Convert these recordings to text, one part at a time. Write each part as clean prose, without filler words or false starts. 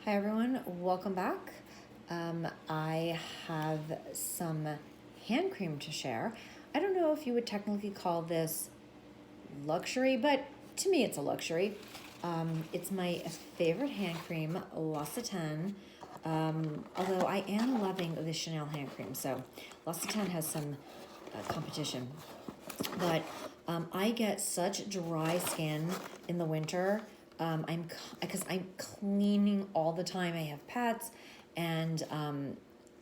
Hi everyone, welcome back. I have some hand cream to share. I don't know if you would technically call this luxury, but to me it's a luxury. It's my favorite hand cream, L'Occitane. Although I am loving the Chanel hand cream, so L'Occitane has some competition. But I get such dry skin in the winter. Because I'm cleaning all the time. I have pets, and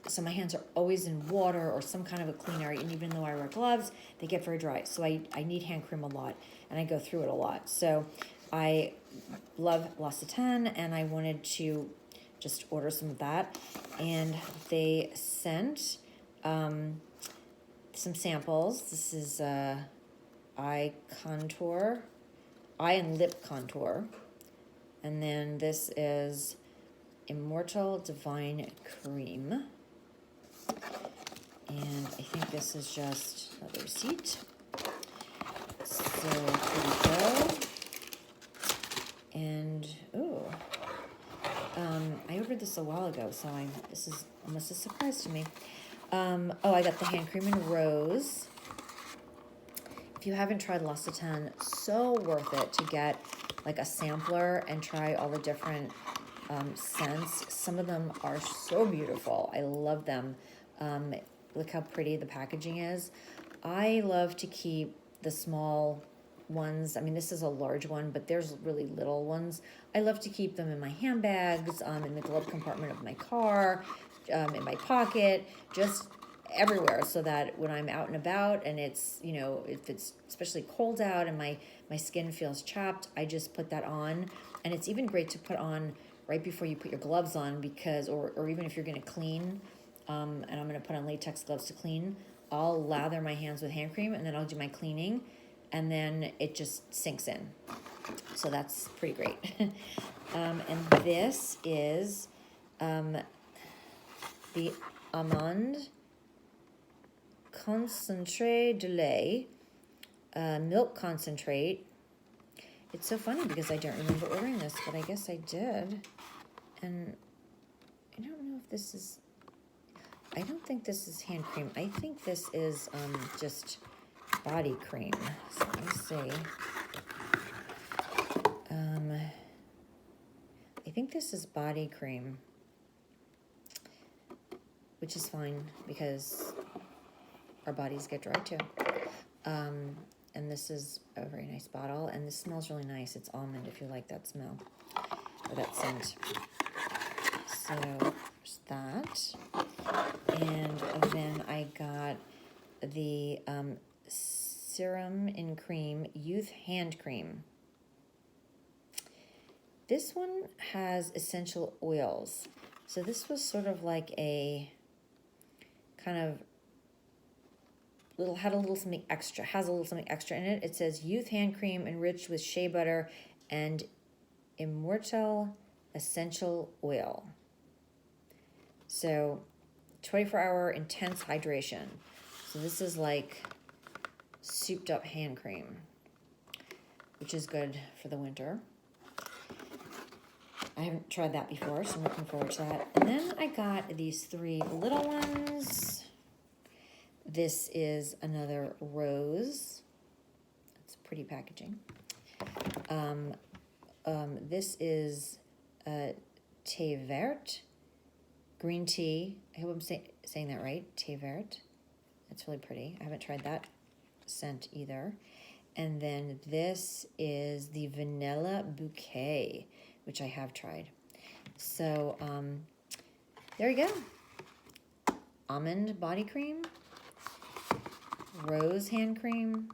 so my hands are always in water or some kind of a cleaner. And even though I wear gloves, they get very dry. So I need hand cream a lot, and I go through it a lot. So I love L'Occitane, and I wanted to just order some of that. And they sent some samples. This is eye and lip contour. And then this is Immortal Divine Cream. And I think this is just another receipt. So here we go. And, I ordered this a while ago, so this is almost a surprise to me. I got the hand cream in rose. If you haven't tried L'Occitane, so worth it to get like a sampler and try all the different scents. Some of them are so beautiful. I love them. Look how pretty the packaging is. I love to keep the small ones. I mean, this is a large one, but there's really little ones. I love to keep them in my handbags, in the glove compartment of my car, in my pocket, just everywhere, so that when I'm out and about and it's, if it's especially cold out and my skin feels chapped, I just put that on. And it's even great to put on right before you put your gloves on, because, or even if you're going to clean, and I'm going to put on latex gloves to clean, I'll lather my hands with hand cream and then I'll do my cleaning, and then it just sinks in. So that's pretty great. And this is the Almond Concentré de lait, milk concentrate. It's so funny because I don't remember ordering this, but I guess I did. And I don't know if this is, I don't think this is hand cream. I think this is just body cream. So let me see. I think this is body cream, which is fine because our bodies get dry too. And this is a very nice bottle, and this smells really nice. It's almond, if you like that smell, or that scent. So there's that. And then I got the Serum in Cream Youth Hand Cream. This one has essential oils. So this was sort of like a kind of has a little something extra in it. It says Youth Hand Cream enriched with shea butter and Immortal Essential Oil. So 24-hour intense hydration. So this is like souped up hand cream, which is good for the winter. I haven't tried that before, so I'm looking forward to that. And then I got these 3 little ones. This is another rose. It's pretty packaging. This is thé vert, green tea. I hope I'm saying that right. Thé vert. That's really pretty. I haven't tried that scent either. And then this is the vanilla bouquet, which I have tried. So there you go. Almond body cream, rose hand cream,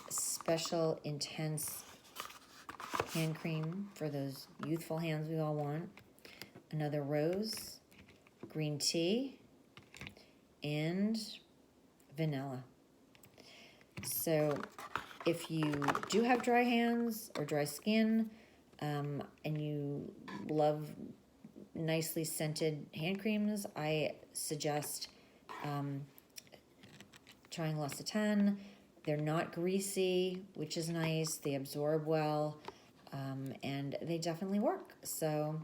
special intense hand cream for those youthful hands we all want, another rose, green tea, and vanilla. So if you do have dry hands or dry skin, and you love nicely scented hand creams, I suggest trying L'Occitane. They're not greasy, which is nice. They absorb well. and they definitely work. So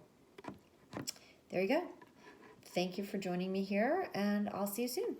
there you go. Thank you for joining me here, and I'll see you soon.